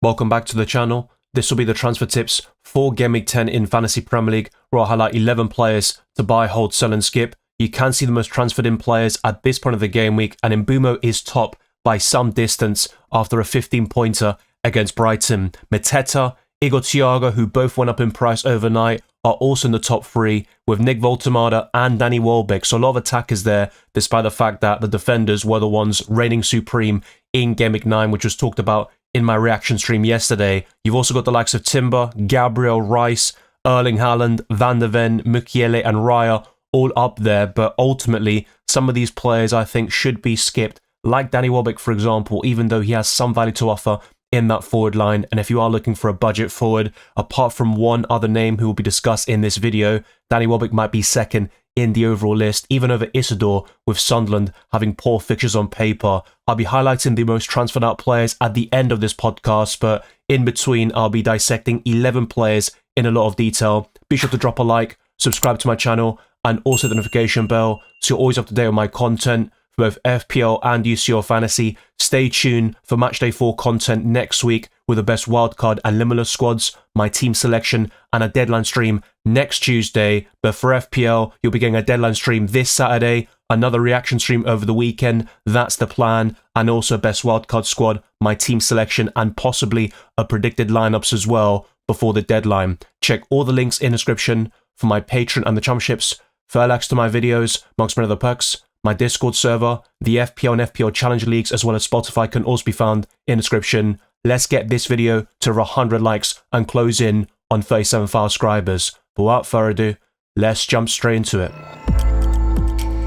Welcome back to the channel. This will be the transfer tips for Game Week 10 in Fantasy Premier League, where I'll highlight 11 players to buy, hold, sell and skip. You can see the most transferred in players at this point of the game week, and Mbeumo is top by some distance after a 15-pointer against Brighton. Mateta, Igor Thiago, who both went up in price overnight, are also in the top three, with Nick Voltemada and Danny Welbeck. So a lot of attackers there, despite the fact that the defenders were the ones reigning supreme in Game Week 9, which was talked about in my reaction stream yesterday. You've also got the likes of Timber, Gabriel, Rice, Erling Haaland, Van de Ven, Mukiele and Raya all up there, but ultimately some of these players I think should be skipped, like Danny Welbeck for example, even though he has some value to offer in that forward line. And if you are looking for a budget forward, apart from one other name who will be discussed in this video, Danny Welbeck might be second in the overall list, even over Isidore, with Sunderland having poor fixtures on paper. I'll be highlighting the most transferred out players at the end of this podcast, but in between I'll be dissecting 11 players in a lot of detail. Be sure to drop a like, subscribe to my channel, and also the notification bell so you're always up to date on my content for both FPL and UCL Fantasy. Stay tuned for Matchday 4 content next week with the best wildcard and limitless squads, my team selection, and a deadline stream next Tuesday. But for FPL, you'll be getting a deadline stream this Saturday, another reaction stream over the weekend. That's the plan. And also best wildcard squad, my team selection, and possibly a predicted lineups as well before the deadline. Check all the links in the description for my Patreon and the championships, for access to my videos, amongst many other perks. My Discord server, the FPL and FPL Challenge Leagues, as well as Spotify can also be found in the description. Let's get this video to 100 likes and close in on 37,000 subscribers. But without further ado, let's jump straight into it.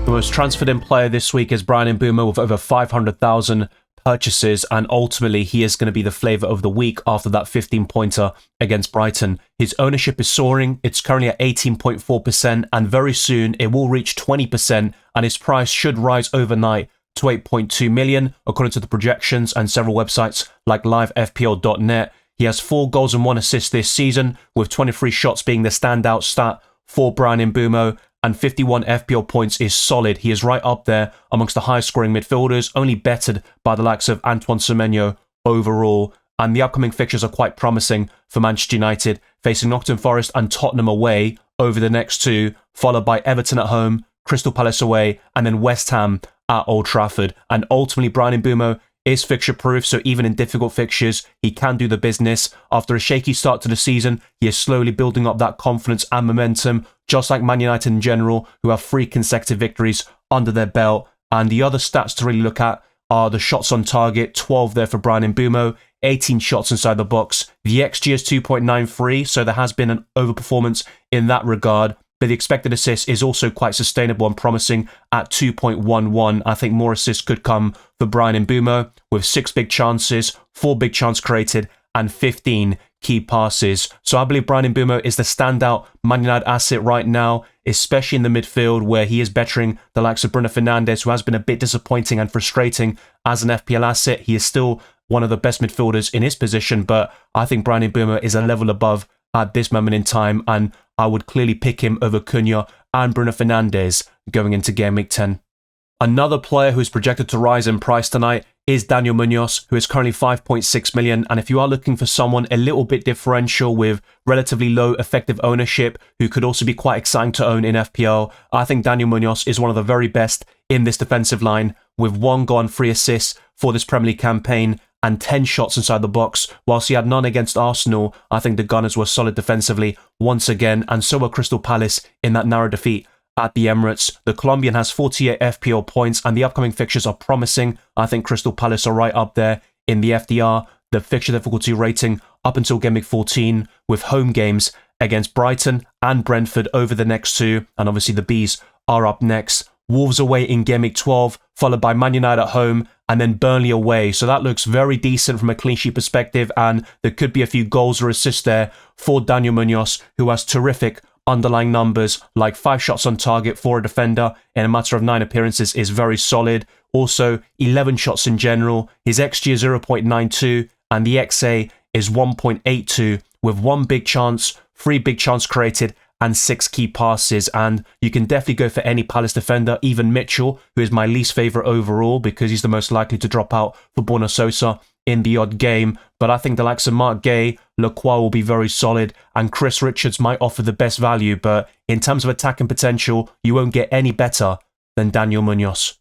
The most transferred in player this week is Bryan Mbeumo with over 500,000 purchases, and ultimately he is going to be the flavour of the week after that 15-pointer against Brighton. His ownership is soaring. It's currently at 18.4%, and very soon it will reach 20%, and his price should rise overnight to 8.2 million, according to the projections and several websites like livefpl.net. He has 4 goals and 1 assist this season, with 23 shots being the standout stat for Bryan Mbeumo, and 51 FPL points is solid. He is right up there amongst the highest scoring midfielders, only bettered by the likes of Antoine Semenyo overall. And the upcoming fixtures are quite promising for Manchester United, facing Nottingham Forest and Tottenham away over the next 2, followed by Everton at home, Crystal Palace away, and then West Ham at Old Trafford. And ultimately Bryan Mbeumo is fixture proof, so even in difficult fixtures, he can do the business. After a shaky start to the season, he is slowly building up that confidence and momentum, just like Man United in general, who have 3 consecutive victories under their belt. And the other stats to really look at are the shots on target, 12 there for Bryan Mbeumo, 18 shots inside the box. The XG is 2.93, so there has been an overperformance in that regard. But the expected assist is also quite sustainable and promising at 2.11. I think more assists could come for Bryan Mbeumo, with 6 big chances, 4 big chances created, and 15 key passes. So I believe Bryan Mbeumo is the standout Man United asset right now, especially in the midfield, where he is bettering the likes of Bruno Fernandes, who has been a bit disappointing and frustrating as an FPL asset. He is still one of the best midfielders in his position, but I think Bryan Mbeumo is a level above at this moment in time, and I would clearly pick him over Cunha and Bruno Fernandes going into Game Week 10. Another player who is projected to rise in price tonight is Daniel Munoz, who is currently 5.6 million. And if you are looking for someone a little bit differential with relatively low effective ownership, who could also be quite exciting to own in FPL, I think Daniel Munoz is one of the very best in this defensive line, with 1 goal and 3 assists for this Premier League campaign and 10 shots inside the box. Whilst he had none against Arsenal, I think the Gunners were solid defensively once again, and so were Crystal Palace in that narrow defeat at the Emirates. The Colombian has 48 FPL points, and the upcoming fixtures are promising. I think Crystal Palace are right up there in the FDR, the fixture difficulty rating, up until Game Week 14, with home games against Brighton and Brentford over the next 2, and obviously the Bees are up next. Wolves away in Game Week 12, followed by Man United at home, and then Burnley away. So that looks very decent from a clean sheet perspective, and there could be a few goals or assists there for Daniel Munoz, who has terrific underlying numbers, like 5 shots on target for a defender in a matter of 9 appearances is very solid. Also, 11 shots in general. His XG is 0.92, and the XA is 1.82, with 1 big chance, 3 big chance created, and 6 key passes. And you can definitely go for any Palace defender, even Mitchell, who is my least favourite overall because he's the most likely to drop out for Borna Sosa in the odd game, but I think the likes of Mark Gay, Lacroix will be very solid, and Chris Richards might offer the best value, but in terms of attacking potential, you won't get any better than Daniel Munoz.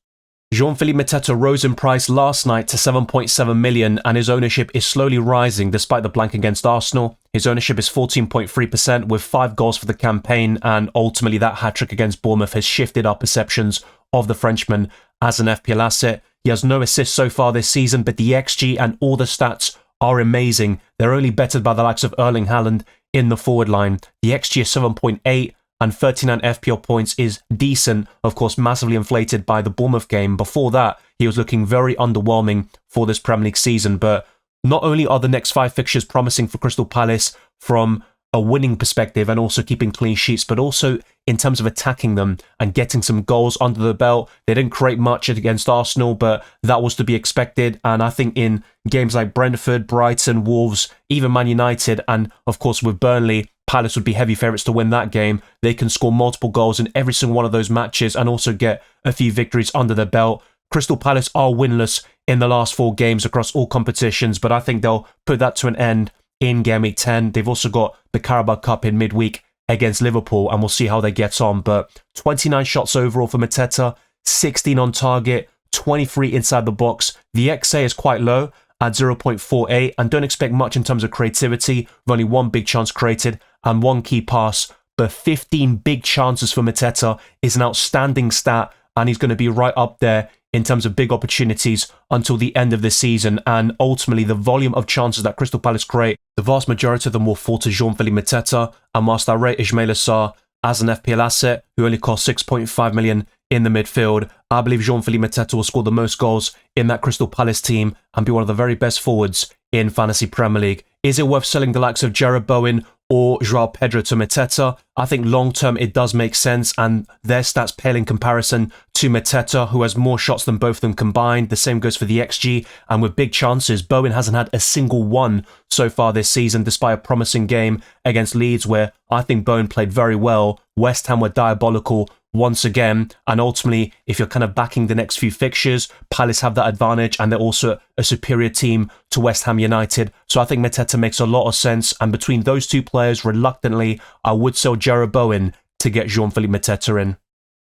Jean-Philippe Mateta rose in price last night to 7.7 million, and his ownership is slowly rising despite the blank against Arsenal. His ownership is 14.3% with 5 goals for the campaign, and ultimately that hat-trick against Bournemouth has shifted our perceptions of the Frenchman as an FPL asset. He has no assists so far this season, but the XG and all the stats are amazing. They're only bettered by the likes of Erling Haaland in the forward line. The XG is 7.8. and 39 FPL points is decent, of course massively inflated by the Bournemouth game. Before that, he was looking very underwhelming for this Premier League season, but not only are the next 5 fixtures promising for Crystal Palace from a winning perspective and also keeping clean sheets, but also in terms of attacking them and getting some goals under the belt. They didn't create much against Arsenal, but that was to be expected, and I think in games like Brentford, Brighton, Wolves, even Man United, and of course with Burnley, Palace would be heavy favourites to win that game. They can score multiple goals in every single one of those matches and also get a few victories under their belt. Crystal Palace are winless in the last 4 games across all competitions, but I think they'll put that to an end in Game Week 10. They've also got the Carabao Cup in midweek against Liverpool, and we'll see how they get on. But 29 shots overall for Mateta, 16 on target, 23 inside the box. The XA is quite low at 0.48, and don't expect much in terms of creativity, with only 1 big chance created and 1 key pass, but 15 big chances for Mateta is an outstanding stat, and he's going to be right up there in terms of big opportunities until the end of the season. And ultimately, the volume of chances that Crystal Palace create, the vast majority of them will fall to Jean-Philippe Mateta, and whilst I rate Ismaila Sarr as an FPL asset, who only cost 6.5 million in the midfield, I believe Jean-Philippe Mateta will score the most goals in that Crystal Palace team and be one of the very best forwards in Fantasy Premier League. Is it worth selling the likes of Jared Bowen or Joao Pedro to Mateta? I think long-term it does make sense, and their stats pale in comparison to Mateta, who has more shots than both of them combined. The same goes for the XG, and with big chances, Bowen hasn't had a single one so far this season, despite a promising game against Leeds, where I think Bowen played very well. West Ham were diabolical once again, and ultimately, if you're kind of backing the next few fixtures, Palace have that advantage, and they're also a superior team to West Ham United. So I think Mateta makes a lot of sense, and between those 2 players, reluctantly, I would sell Jared Bowen to get Jean-Philippe Mateta in.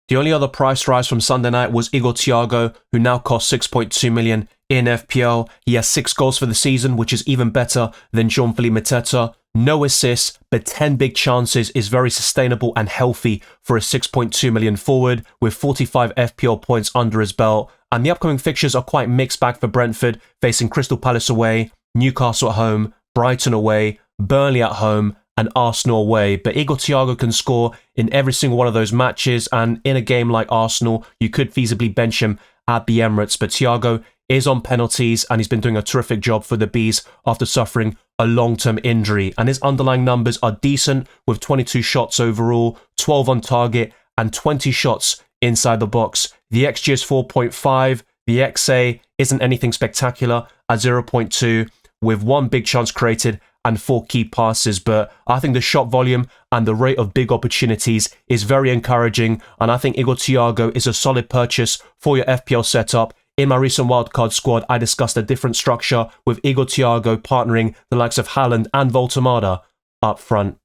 The only other price rise from Sunday night was Igor Thiago, who now costs 6.2 million in FPL. He has 6 goals for the season, which is even better than Jean-Philippe Mateta. No assists, but 10 big chances is very sustainable and healthy for a 6.2 million forward with 45 FPL points under his belt. And the upcoming fixtures are quite mixed bag for Brentford, facing Crystal Palace away, Newcastle at home, Brighton away, Burnley at home, and Arsenal away. But Igor Thiago can score in every single one of those matches, and in a game like Arsenal, you could feasibly bench him at the Emirates. But Thiago is on penalties, and he's been doing a terrific job for the Bees after suffering a long-term injury. And his underlying numbers are decent, with 22 shots overall, 12 on target, and 20 shots inside the box. The XG is 4.5. The XA isn't anything spectacular at 0.2, with 1 big chance created and 4 key passes, but I think the shot volume and the rate of big opportunities is very encouraging, and I think Igor Thiago is a solid purchase for your FPL setup. In my recent wildcard squad, I discussed a different structure with Igor Thiago partnering the likes of Haaland and Voltemada up front.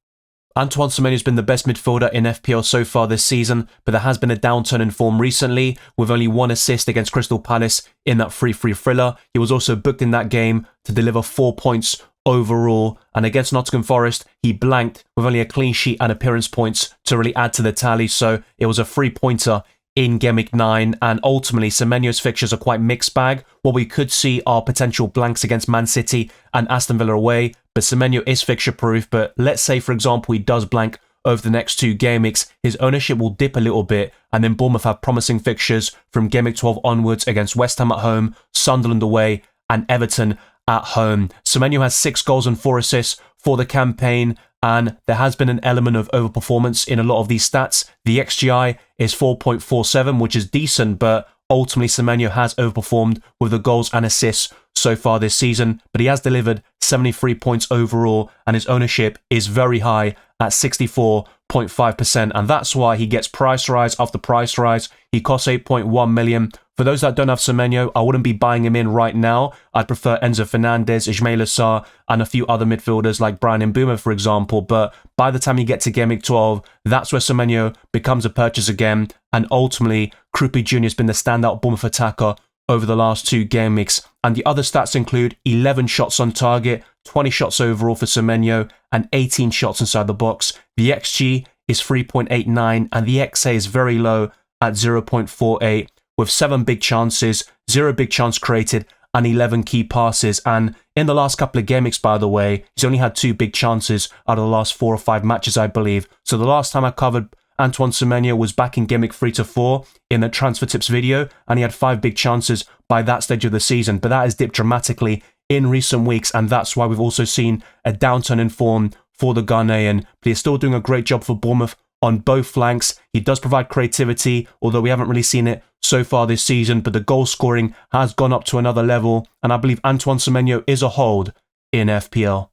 Antoine Semenyo has been the best midfielder in FPL so far this season, but there has been a downturn in form recently, with only 1 assist against Crystal Palace in that 3-3 thriller. He was also booked in that game to deliver 4 points overall, and against Nottingham Forest, he blanked with only a clean sheet and appearance points to really add to the tally, so it was a 3-pointer in Game Week 9, and ultimately Semenyo's fixtures are quite mixed bag. What we could see are potential blanks against Man City and Aston Villa away, but Semenyo is fixture proof. But let's say, for example, he does blank over the next 2 game weeks, his ownership will dip a little bit, and then Bournemouth have promising fixtures from Game Week 12 onwards against West Ham at home, Sunderland away, and Everton at home. Semenyo has 6 goals and 4 assists for the campaign, and there has been an element of overperformance in a lot of these stats. The XGI is 4.47, which is decent, but ultimately Semenyo has overperformed with the goals and assists so far this season, but he has delivered 73 points overall, and his ownership is very high at 64.5%, and that's why he gets price rise after price rise. He costs 8.1 million For those that don't have Semenyo, I wouldn't be buying him in right now. I'd prefer Enzo Fernandez, Ismaila Sarr, and a few other midfielders like Brian Mbeumo, for example. But by the time you get to Game Week 12, that's where Semenyo becomes a purchase again. And ultimately, Krupi Jr. has been the standout Bournemouth attacker over the last 2 game weeks. And the other stats include 11 shots on target, 20 shots overall for Semenyo, and 18 shots inside the box. The XG is 3.89, and the XA is very low at 0.48, with 7 big chances, 0 big chance created, and 11 key passes. And in the last couple of game weeks, by the way, he's only had 2 big chances out of the last 4 or 5 matches, I believe. So the last time I covered Antoine Semenyo was back in Game Week 3 to 4 in the Transfer Tips video, and he had 5 big chances by that stage of the season. But that has dipped dramatically in recent weeks, and that's why we've also seen a downturn in form for the Ghanaian. But he's still doing a great job for Bournemouth on both flanks. He does provide creativity, although we haven't really seen it so far this season, but the goal scoring has gone up to another level, and I believe Antoine Semenyo is a hold in FPL.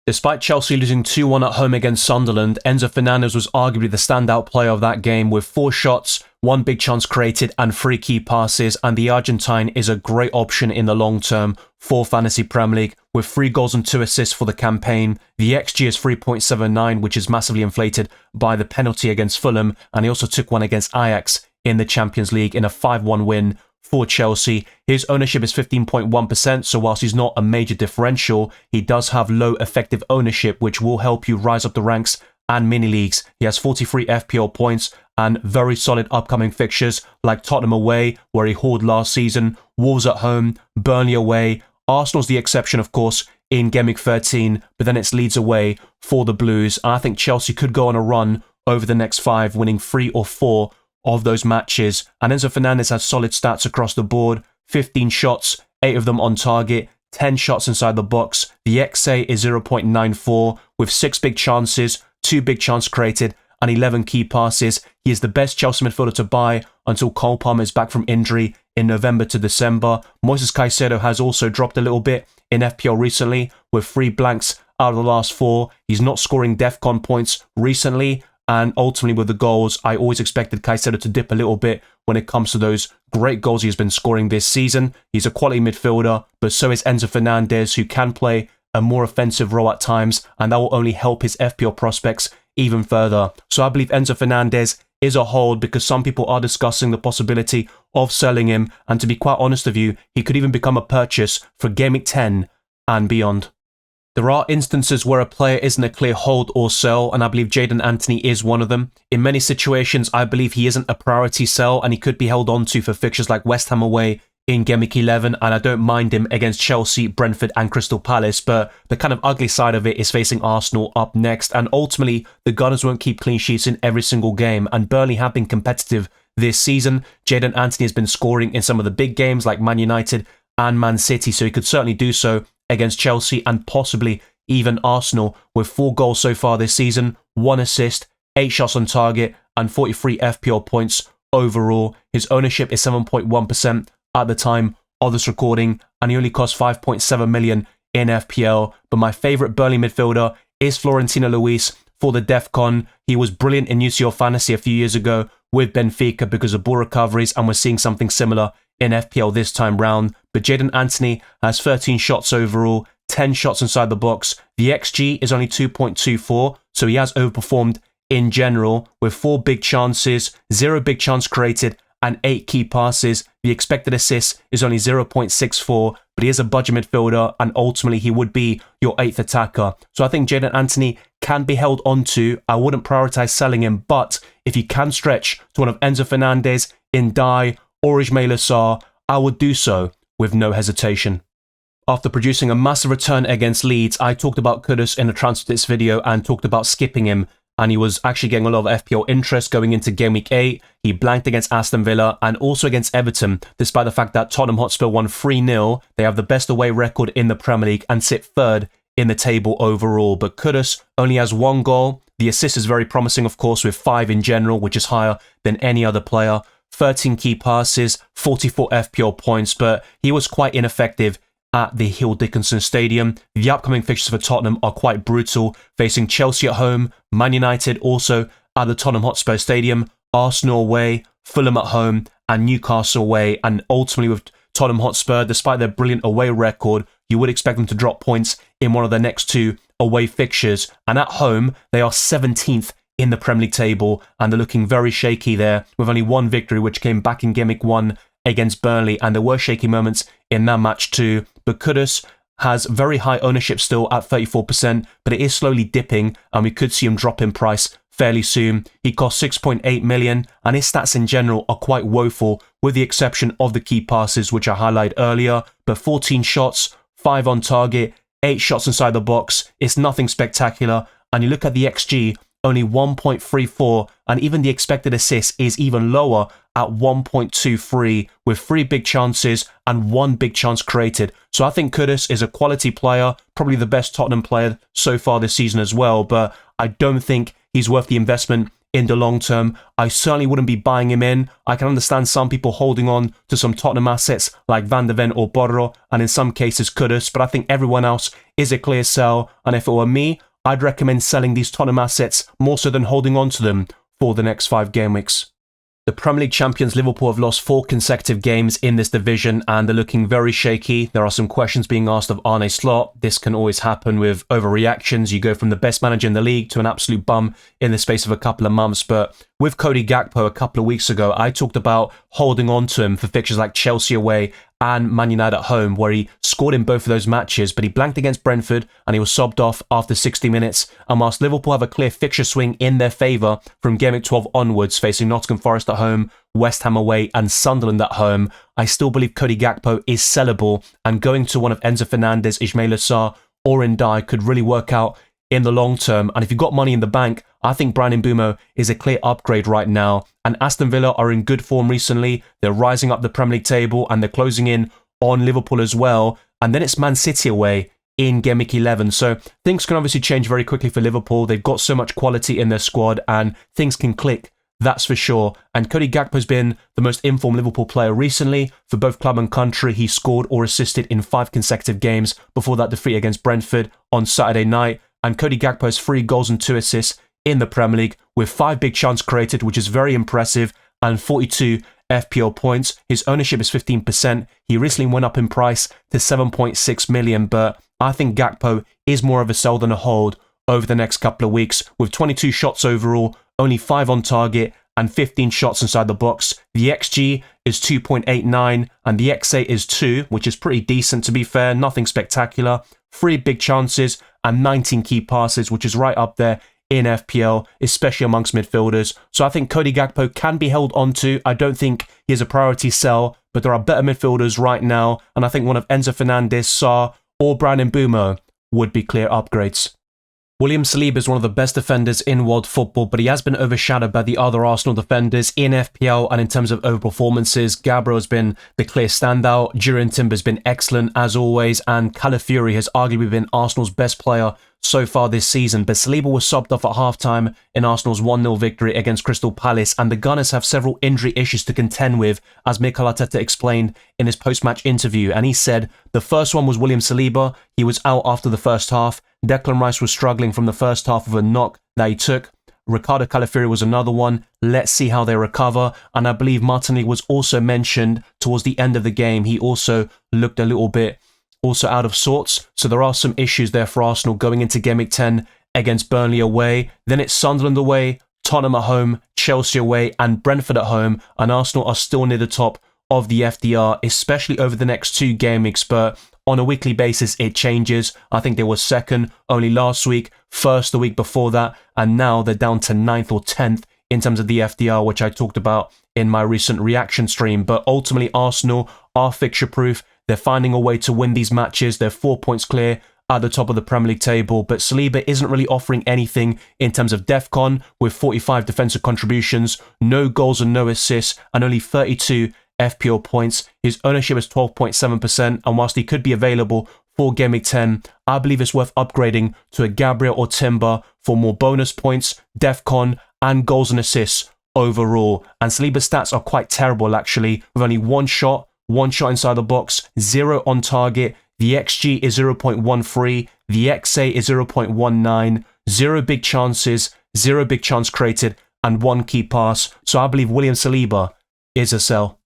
Despite Chelsea losing 2-1 at home against Sunderland, Enzo Fernandez was arguably the standout player of that game with 4 shots, 1 big chance created, and 3 key passes, and the Argentine is a great option in the long term for Fantasy Premier League with 3 goals and 2 assists for the campaign. The XG is 3.79, which is massively inflated by the penalty against Fulham, and he also took one against Ajax in the Champions League in a 5-1 win for Chelsea. His ownership is 15.1%, so whilst he's not a major differential, he does have low effective ownership, which will help you rise up the ranks and mini leagues. He has 43 FPL points and very solid upcoming fixtures like Tottenham away, where he hauled last season, Wolves at home, Burnley away. Arsenal's the exception, of course, in Game Week 13, but then it's Leeds away for the Blues. And I think Chelsea could go on a run over the next 5, winning 3 or 4 of those matches. And Enzo Fernandez has solid stats across the board, 15 shots, 8 of them on target, 10 shots inside the box. The XA is 0.94 with 6 big chances, 2 big chance created, and 11 key passes. He is the best Chelsea midfielder to buy until Cole Palmer is back from injury in November to December. Moises Caicedo has also dropped a little bit in FPL recently with 3 blanks out of the last 4. He's not scoring DEFCON points recently, and ultimately with the goals, I always expected Caicedo to dip a little bit when it comes to those great goals he's been scoring this season. He's a quality midfielder, but so is Enzo Fernandez, who can play a more offensive role at times, and that will only help his FPL prospects even further. So I believe Enzo Fernandez is a hold because some people are discussing the possibility of selling him, and to be quite honest with you, he could even become a purchase for Game Week 10 and beyond. There are instances where a player isn't a clear hold or sell, and I believe Jadon Anthony is one of them. In many situations, I believe he isn't a priority sell, and he could be held on to for fixtures like West Ham away in Game Week 11, and I don't mind him against Chelsea, Brentford and Crystal Palace, but the kind of ugly side of it is facing Arsenal up next, and ultimately, the Gunners won't keep clean sheets in every single game, and Burnley have been competitive this season. Jadon Anthony has been scoring in some of the big games like Man United and Man City, so he could certainly do so against Chelsea and possibly even Arsenal, with 4 goals so far this season, 1 assist, 8 shots on target, and 43 FPL points overall. His ownership is 7.1% at the time of this recording, and he only cost 5.7 million in FPL. But my favourite Burnley midfielder is Florentino Luis for the DEFCON. He was brilliant in UCL Fantasy a few years ago with Benfica because of ball recoveries, and we're seeing something similar in FPL this time round. But Jadon Anthony has 13 shots overall, 10 shots inside the box. The XG is only 2.24, so he has overperformed in general with 4 big chances, 0 big chance created, and 8 key passes. The expected assist is only 0.64, but he is a budget midfielder, and ultimately he would be your 8th attacker. So I think Jadon Anthony can be held onto. I wouldn't prioritise selling him, but if you can stretch to one of Enzo Fernandez, Ndai, or Ismaila Sarr, I would do so with no hesitation. After producing a massive return against Leeds, I talked about Kudus in a transfer tips video and talked about skipping him, and he was actually getting a lot of FPL interest going into Game Week 8. He blanked against Aston Villa and also against Everton, despite the fact that Tottenham Hotspur won 3-0. They have the best away record in the Premier League and sit 3rd in the table overall. But Kudus only has 1 goal. The assist is very promising, of course, with 5 in general, which is higher than any other player. 13 key passes, 44 FPL points, but he was quite ineffective at the Hill Dickinson Stadium. The upcoming fixtures for Tottenham are quite brutal, facing Chelsea at home, Man United also at the Tottenham Hotspur Stadium, Arsenal away, Fulham at home, and Newcastle away. And ultimately with Tottenham Hotspur, despite their brilliant away record, you would expect them to drop points in one of their next two away fixtures. And at home, they are 17th in the Premier League table, and they're looking very shaky there, with only one victory, which came back in Game Week 1 against Burnley, and there were shaky moments in that match too. But Kudus has very high ownership still at 34%, but it is slowly dipping, and we could see him drop in price fairly soon. He costs 6.8 million, and his stats in general are quite woeful, with the exception of the key passes, which I highlighted earlier. But 14 shots, 5 on target, 8 shots inside the box. It's nothing spectacular. And you look at the XG, only 1.34, and even the expected assist is even lower at 1.23, with 3 big chances and 1 big chance created. So I think Kudus is a quality player, probably the best Tottenham player so far this season as well, but I don't think he's worth the investment in the long term. I certainly wouldn't be buying him in. I can understand some people holding on to some Tottenham assets like Van de Ven or Borro, and in some cases Kudus, but I think everyone else is a clear sell, and if it were me, I'd recommend selling these Tottenham assets more so than holding on to them for the next 5 game weeks. The Premier League champions Liverpool have lost 4 consecutive games in this division, and they're looking very shaky. There are some questions being asked of Arne Slot. This can always happen with overreactions. You go from the best manager in the league to an absolute bum in the space of a couple of months. But with Cody Gakpo a couple of weeks ago, I talked about holding on to him for fixtures like Chelsea away and Man United at home, where he scored in both of those matches, but he blanked against Brentford and he was subbed off after 60 minutes. And whilst Liverpool have a clear fixture swing in their favour from Game Week 12 onwards, facing Nottingham Forest at home, West Ham away and Sunderland at home, I still believe Cody Gakpo is sellable, and going to one of Enzo Fernandez, Ismaila Sarr or Ndiaye could really work out in the long term. And if you've got money in the bank, I think Bryan Mbeumo is a clear upgrade right now. And Aston Villa are in good form recently. They're rising up the Premier League table and they're closing in on Liverpool as well. And then it's Man City away in Game Week 11. So things can obviously change very quickly for Liverpool. They've got so much quality in their squad and things can click, that's for sure. And Cody Gakpo has been the most informed Liverpool player recently. For both club and country, he scored or assisted in 5 consecutive games before that defeat against Brentford on Saturday night. And Cody Gakpo has 3 goals and 2 assists in the Premier League with 5 big chances created, which is very impressive, and 42 FPL points. His ownership is 15%. He recently went up in price to 7.6 million, but I think Gakpo is more of a sell than a hold over the next couple of weeks. With 22 shots overall, only 5 on target, and 15 shots inside the box. The XG is 2.89 and the XA is 2, which is pretty decent to be fair, nothing spectacular. 3 big chances and 19 key passes, which is right up there in FPL, especially amongst midfielders. So I think Cody Gakpo can be held onto. I don't think he is a priority sell, but there are better midfielders right now, and I think one of Enzo Fernandez, Sarr or Bryan Mbeumo would be clear upgrades. William Saliba is one of the best defenders in world football, but he has been overshadowed by the other Arsenal defenders in FPL, and in terms of overperformances, Gabriel has been the clear standout, Jurrien Timber has been excellent as always, and Calafiori has arguably been Arsenal's best player so far this season. But Saliba was subbed off at halftime in Arsenal's 1-0 victory against Crystal Palace, and the Gunners have several injury issues to contend with, as Mikel Arteta explained in his post-match interview. And he said the first one was William Saliba. He was out after the first half. Declan Rice was struggling from the first half of a knock that he took. Ricardo Calafiori was another one. Let's see how they recover. And I believe Martinelli was also mentioned towards the end of the game. He also looked a little bit also out of sorts. So there are some issues there for Arsenal going into Game Week 10 against Burnley away. Then it's Sunderland away, Tottenham at home, Chelsea away and Brentford at home. And Arsenal are still near the top of the FDR, especially over the next 2 game weeks. But on a weekly basis, it changes. I think they were second only last week, first the week before that, and now they're down to 9th or 10th in terms of the FDR, which I talked about in my recent reaction stream. But ultimately, Arsenal are fixture-proof. They're finding a way to win these matches. They're 4 points clear at the top of the Premier League table, but Saliba isn't really offering anything in terms of DEFCON, with 45 defensive contributions, no goals and no assists, and only 32 FPL points. His ownership is 12.7%, and whilst he could be available for Game Week 10, I believe it's worth upgrading to a Gabriel or Timber for more bonus points, DEFCON, and goals and assists overall. And Saliba's stats are quite terrible actually, with only 1 shot inside the box, 0 on target, the XG is 0.13, the XA is 0.19, 0 big chances, 0 big chance created, and 1 key pass, so I believe William Saliba is a sell.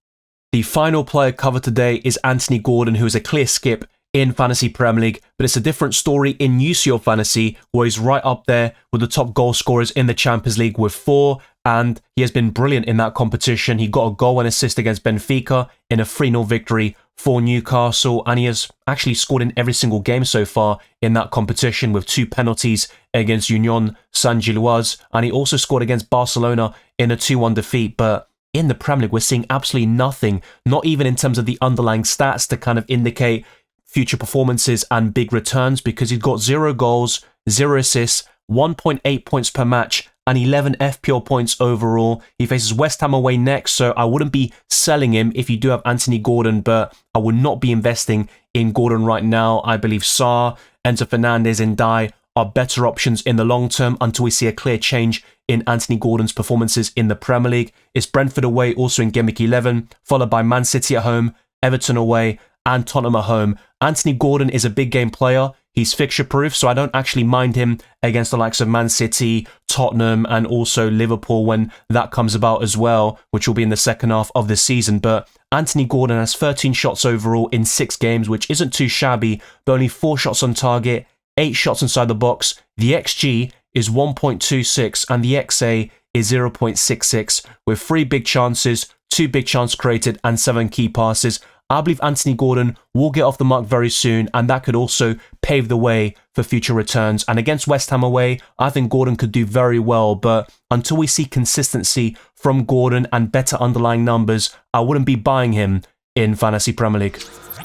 The final player covered today is Anthony Gordon, who is a clear skip in Fantasy Premier League, but it's a different story in UCL Fantasy, where he's right up there with the top goal scorers in the Champions League with 4, and he has been brilliant in that competition. He got a goal and assist against Benfica in a 3-0 victory for Newcastle, and he has actually scored in every single game so far in that competition with 2 penalties against Union Saint-Gilloise, and he also scored against Barcelona in a 2-1 defeat. But in the Premier League, we're seeing absolutely nothing, not even in terms of the underlying stats to kind of indicate future performances and big returns, because he's got 0 goals, 0 assists, 1.8 points per match, and 11 FPL points overall. He faces West Ham away next, so I wouldn't be selling him if you do have Anthony Gordon, but I would not be investing in Gordon right now. I believe Sarr, Enzo Fernandez, and Dye are better options in the long term until we see a clear change in Anthony Gordon's performances in the Premier League. It's Brentford away, also in Gameweek 11, followed by Man City at home, Everton away, and Tottenham at home. Anthony Gordon is a big game player. He's fixture proof, so I don't actually mind him against the likes of Man City, Tottenham, and also Liverpool when that comes about as well, which will be in the second half of the season. But Anthony Gordon has 13 shots overall in 6 games, which isn't too shabby, but only 4 shots on target, 8 shots inside the box. The XG is 1.26 and the XA is 0.66, with 3 big chances, 2 big chances created, and 7 key passes. I believe Anthony Gordon will get off the mark very soon, and that could also pave the way for future returns. And against West Ham away, I think Gordon could do very well, but until we see consistency from Gordon and better underlying numbers, I wouldn't be buying him in Fantasy Premier League.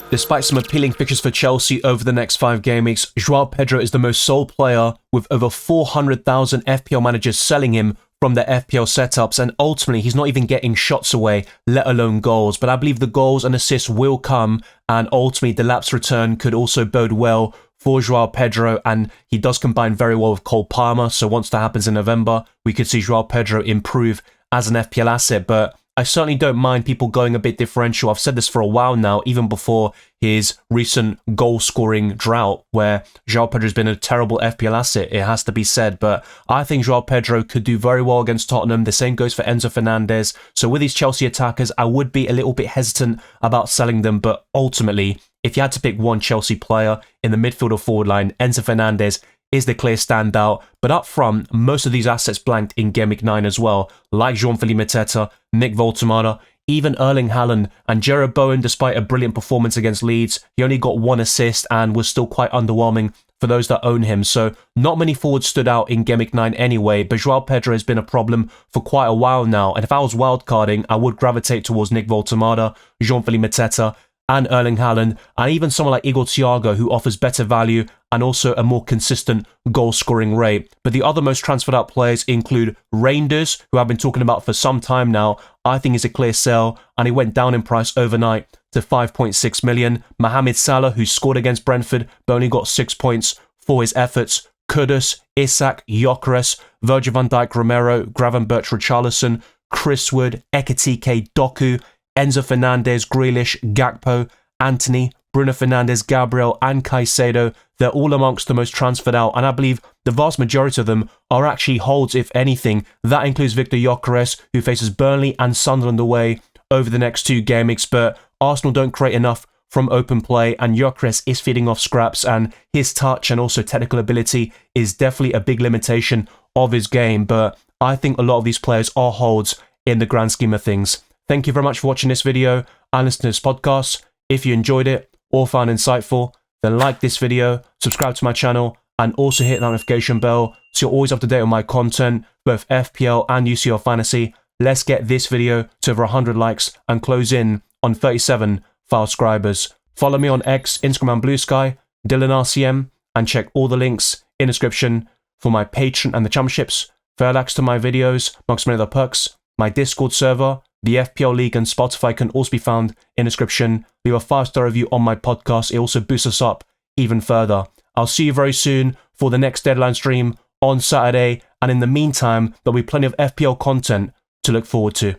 Despite some appealing fixtures for Chelsea over the next 5 game weeks, João Pedro is the most sold player, with over 400,000 FPL managers selling him from their FPL setups, and ultimately he's not even getting shots away, let alone goals. But I believe the goals and assists will come, and ultimately the lapse return could also bode well for João Pedro, and he does combine very well with Cole Palmer, so once that happens in November, we could see João Pedro improve as an FPL asset. But I certainly don't mind people going a bit differential. I've said this for a while now, even before his recent goal-scoring drought, where João Pedro has been a terrible FPL asset, it has to be said. But I think João Pedro could do very well against Tottenham. The same goes for Enzo Fernandez. So with these Chelsea attackers, I would be a little bit hesitant about selling them. But ultimately, if you had to pick one Chelsea player in the midfield or forward line, Enzo Fernandez is the clear standout. But up front, most of these assets blanked in Gameweek 9 as well, like Jean-Philippe Mateta, Nick Voltemada, even Erling Haaland, and Jarrod Bowen. Despite a brilliant performance against Leeds, he only got 1 assist and was still quite underwhelming for those that own him. So not many forwards stood out in Gameweek 9 anyway, but João Pedro has been a problem for quite a while now, and if I was wildcarding, I would gravitate towards Nick Voltemada, Jean-Philippe Mateta, and Erling Haaland, and even someone like Igor Thiago, who offers better value and also a more consistent goal-scoring rate. But the other most transferred out players include Reinders, who I've been talking about for some time now. I think is a clear sell, and he went down in price overnight to 5.6 million. Mohamed Salah, who scored against Brentford, but only got 6 points for his efforts. Kudus, Isak, Gyökeres, Virgil van Dijk, Romero, Gravenberch, Richarlison, Chris Wood, Ekitike, Doku, Enzo Fernandez, Grealish, Gakpo, Antony, Bruno Fernandes, Gabriel, and Caicedo. They're all amongst the most transferred out, and I believe the vast majority of them are actually holds, if anything. That includes Victor Gyökeres, who faces Burnley and Sunderland away over the next 2 game weeks, but Arsenal don't create enough from open play, and Gyökeres is feeding off scraps, and his touch and also technical ability is definitely a big limitation of his game. But I think a lot of these players are holds in the grand scheme of things. Thank you very much for watching this video and listening to this podcast. If you enjoyed it or found it insightful, then like this video, subscribe to my channel, and also hit the notification bell so you're always up to date on my content, both FPL and UCL Fantasy. Let's get this video to over 100 likes and close in on 37 subscribers. Follow me on X, Instagram, and Blue Sky, DylanRCM, and check all the links in the description for my Patreon and the championships, fair access to my videos, amongst many other perks, my Discord server, the FPL League, and Spotify can also be found in the description. Leave a 5-star review on my podcast. It also boosts us up even further. I'll see you very soon for the next deadline stream on Saturday, and in the meantime, there'll be plenty of FPL content to look forward to.